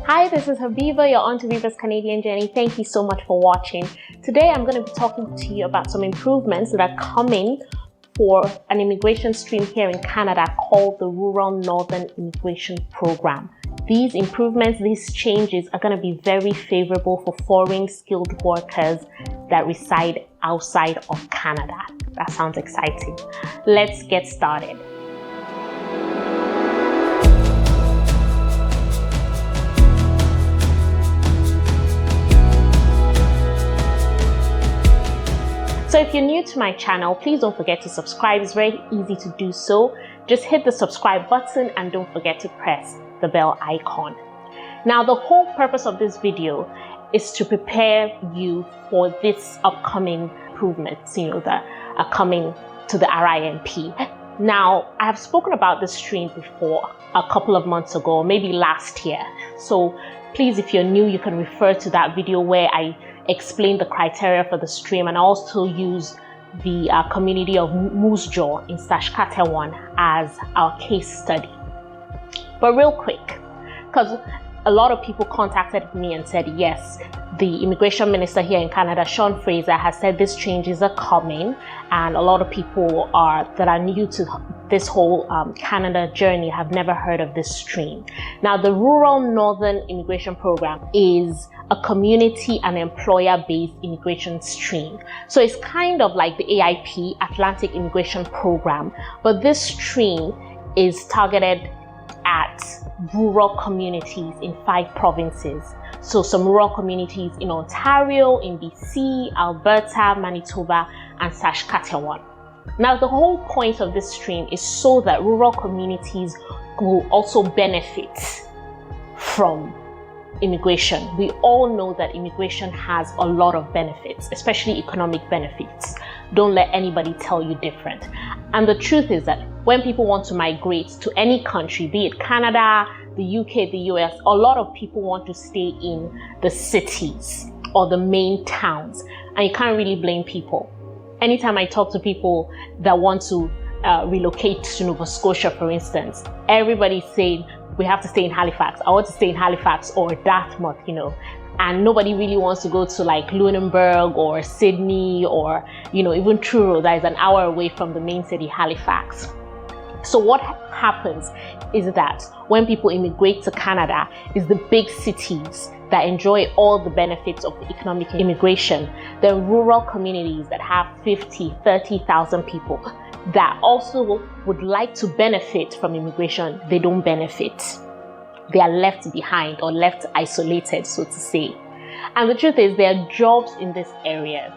Hi, this is Habiba, you're on to Habiba's Canadian Journey. Thank you so much for watching. Today I'm going to be talking to you about some improvements that are coming for an immigration stream here in Canada called the Rural Northern Immigration Program. These improvements, these changes are going to be very favorable for foreign skilled workers that reside outside of Canada. That sounds exciting. Let's get started. So if you're new to my channel, please don't forget to subscribe. It's very easy to do so. Just hit the subscribe button and don't forget to press the bell icon. Now, the whole purpose of this video is to prepare you for this upcoming improvements, that are coming to the RNIP. Now, I have spoken about this stream before a couple of months ago, maybe last year. So please, if you're new, you can refer to that video where I explain the criteria for the stream, and also use the community of Moose Jaw in Saskatchewan as our case study. But real quick, because a lot of people contacted me and said, yes, the immigration minister here in Canada, Fraser, has said these changes are coming, and a lot of people that are new to this whole Canada journey have never heard of this stream. Now, the Rural Northern Immigration Program is a community and employer-based immigration stream. So it's kind of like the AIP, Atlantic Immigration Program, but this stream is targeted at rural communities in 5 provinces. So some rural communities in Ontario, in BC, Alberta, Manitoba, and Saskatchewan. Now, the whole point of this stream is so that rural communities will also benefit from immigration. We all know that immigration has a lot of benefits, especially economic benefits. Don't let anybody tell you different. And the truth is that when people want to migrate to any country, be it Canada, the UK, the US, a lot of people want to stay in the cities or the main towns, and you can't really blame people. Anytime I talk to people that want to relocate to Nova Scotia, for instance, everybody's saying, we have to stay in Halifax. I want to stay in Halifax or Dartmouth, and nobody really wants to go to like Lunenburg or Sydney or, even Truro, that is an hour away from the main city, Halifax. So what happens is that when people immigrate to Canada, is the big cities that enjoy all the benefits of economic immigration. The rural communities that have 50, 30,000 people that also would like to benefit from immigration, they don't benefit. They are left behind or left isolated, so to say. And the truth is, there are jobs in these areas.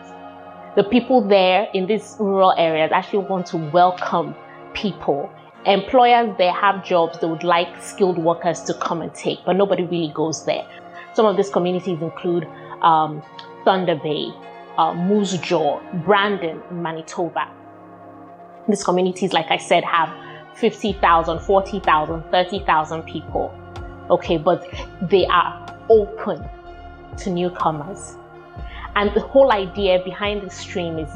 The people there in these rural areas actually want to welcome people. Employers, they have jobs they would like skilled workers to come and take, but nobody really goes there. Some of these communities include Thunder Bay, Moose Jaw, Brandon, Manitoba. These communities, like I said, have 50,000, 40,000, 30,000 people. Okay, but they are open to newcomers. And the whole idea behind this stream is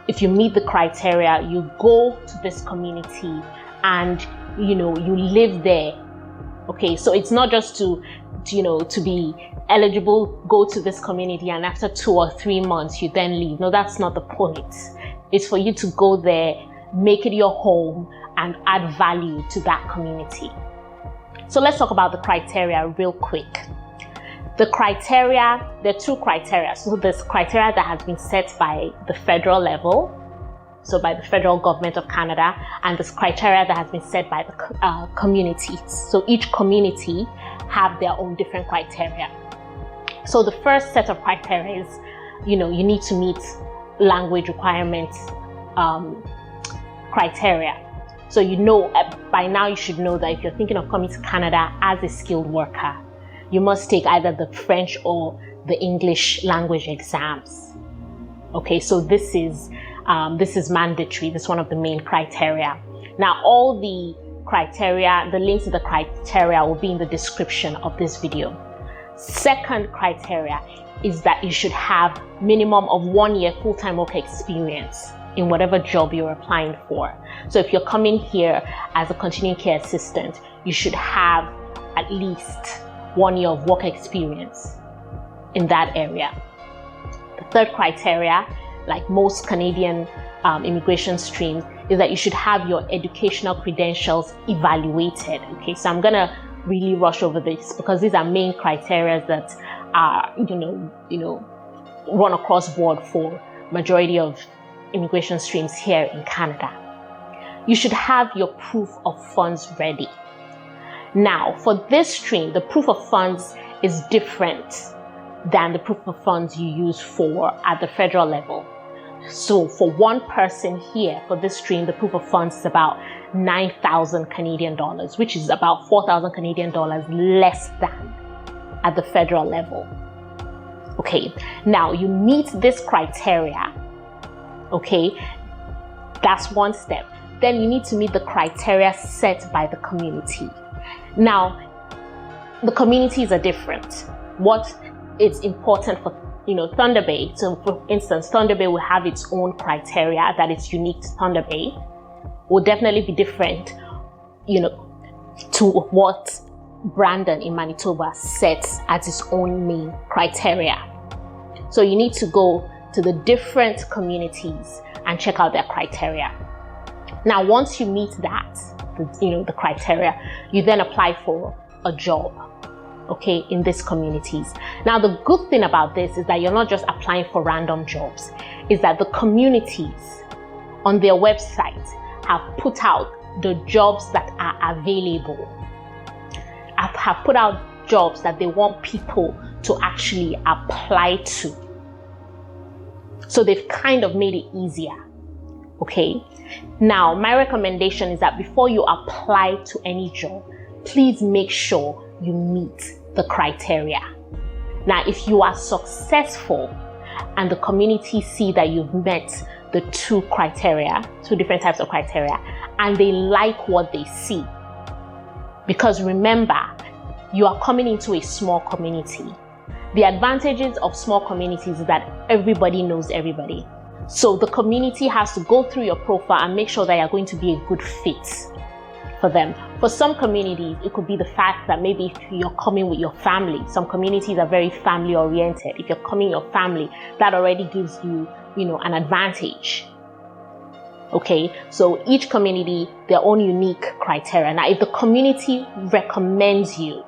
if you meet the criteria, you go to this community and, you live there. Okay, so it's not just to be eligible, go to this community, and after 2 or 3 months, you then leave. No, that's not the point. It's for you to go there, make it your home, and add value to that community. So let's talk about the criteria real quick. The criteria, there are 2 criteria. So there's criteria that has been set by the federal level, so by the federal government of Canada, and this criteria that has been set by the communities. So each community have their own different criteria. So the first set of criteria is, you need to meet language requirements criteria. So by now you should know that if you're thinking of coming to Canada as a skilled worker, you must take either the French or the English language exams. Okay, so this is mandatory. This is one of the main criteria. Now, all the criteria, the links to the criteria will be in the description of this video. Second criteria is that you should have minimum of 1 year full-time work experience in whatever job you're applying for. So if you're coming here as a continuing care assistant, you should have at least 1 year of work experience in that area. The third criteria, like most Canadian immigration streams, is that you should have your educational credentials evaluated. Okay, so I'm gonna really rush over this because these are main criteria that are, run across board for majority of immigration streams here in Canada. You should have your proof of funds ready. Now, for this stream, the proof of funds is different than the proof of funds you use at the federal level. So for one person here, for this stream, the proof of funds is about 9,000 Canadian dollars, which is about 4,000 Canadian dollars less than at the federal level. Okay, now you meet this criteria. Okay, that's one step. Then you need to meet the criteria set by the community. Now, the communities are different. What is important for Thunder Bay, so for instance, Thunder Bay will have its own criteria that is unique to Thunder Bay, will definitely be different, to what Brandon in Manitoba sets as its own main criteria. So you need to go to the different communities and check out their criteria. Now, once you meet that, the criteria, you then apply for a job, okay, in these communities. Now, the good thing about this is that you're not just applying for random jobs, is that the communities on their website have put out the jobs that are available, have put out jobs that they want people to actually apply to. So they've kind of made it easier, okay? Now, my recommendation is that before you apply to any job, please make sure you meet the criteria. Now, if you are successful and the community see that you've met the two different types of criteria, and they like what they see, because remember, you are coming into a small community. The advantages of small communities is that everybody knows everybody. So the community has to go through your profile and make sure that you're going to be a good fit for them. For some communities, it could be the fact that maybe if you're coming with your family, some communities are very family oriented. If you're coming with your family, that already gives you, an advantage. Okay, so each community, their own unique criteria. Now, if the community recommends you,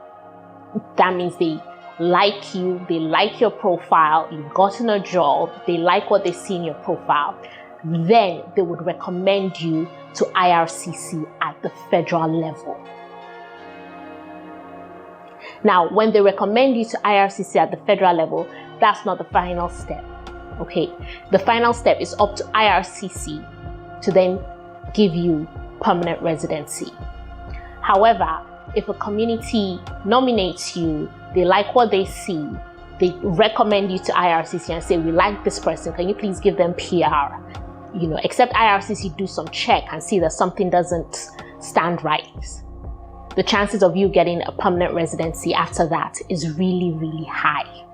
that means they like you, they like your profile, you've gotten a job, they like what they see in your profile, then they would recommend you to IRCC at the federal level. Now, when they recommend you to IRCC at the federal level, that's not the final step, okay? The final step is up to IRCC to then give you permanent residency. However, if a community nominates you, they like what they see, they recommend you to IRCC and say, we like this person, can you please give them PR? Except IRCC do some check and see that something doesn't stand right. The chances of you getting a permanent residency after that is really, really high.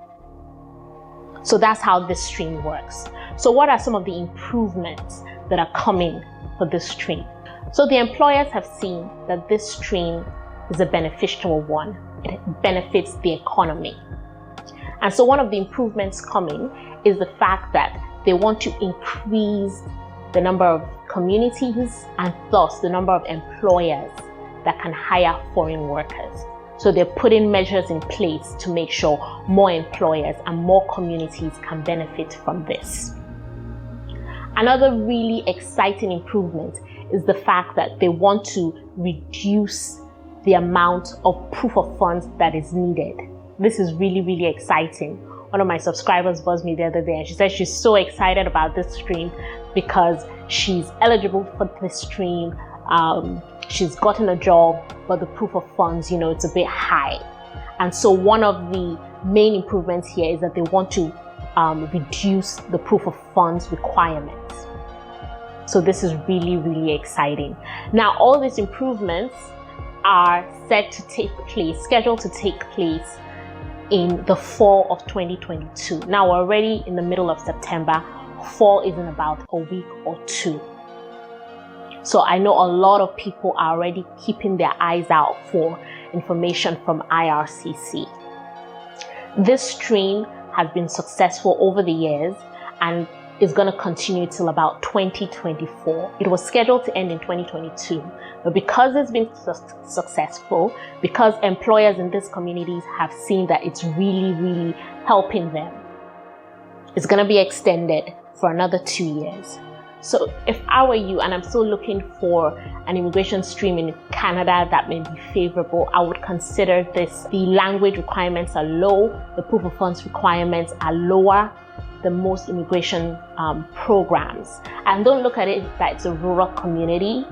So that's how this stream works. So what are some of the improvements that are coming for this stream? So the employers have seen that this stream is a beneficial one. It benefits the economy. And so one of the improvements coming is the fact that they want to increase the number of communities and thus the number of employers that can hire foreign workers. So they're putting measures in place to make sure more employers and more communities can benefit from this. Another really exciting improvement is the fact that they want to reduce the amount of proof of funds that is needed. This is really, really exciting. One of my subscribers buzzed me the other day and she said she's so excited about this stream because she's eligible for this stream. She's gotten a job, but the proof of funds, it's a bit high. And so one of the main improvements here is that they want to reduce the proof of funds requirements. So this is really, really exciting. Now, all these improvements are scheduled to take place in the fall of 2022. Now we're already in the middle of September. Fall is in about a week or two. So I know a lot of people are already keeping their eyes out for information from IRCC. This stream has been successful over the years and is going to continue till about 2024. It was scheduled to end in 2022, but because it's been successful, because employers in these communities have seen that it's really helping them, it's going to be extended for another 2 years. So if I were you and I'm still looking for an immigration stream in Canada that may be favorable, I would consider this. The language requirements are low, the proof of funds requirements are lower than most immigration programs. And don't look at it that it's a rural community.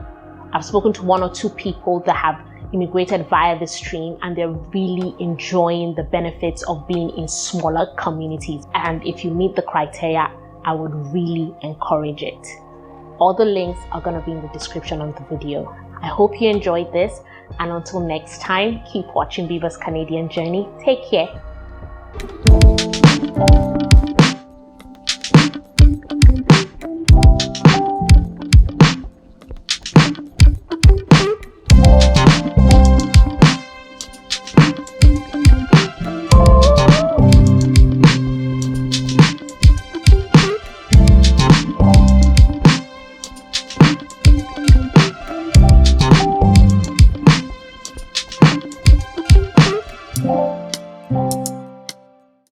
I've spoken to 1 or 2 people that have immigrated via the stream and they're really enjoying the benefits of being in smaller communities. And if you meet the criteria, I would really encourage it. All the links are going to be in the description of the video. I hope you enjoyed this, and until next time, keep watching Beaver's Canadian Journey. Take care.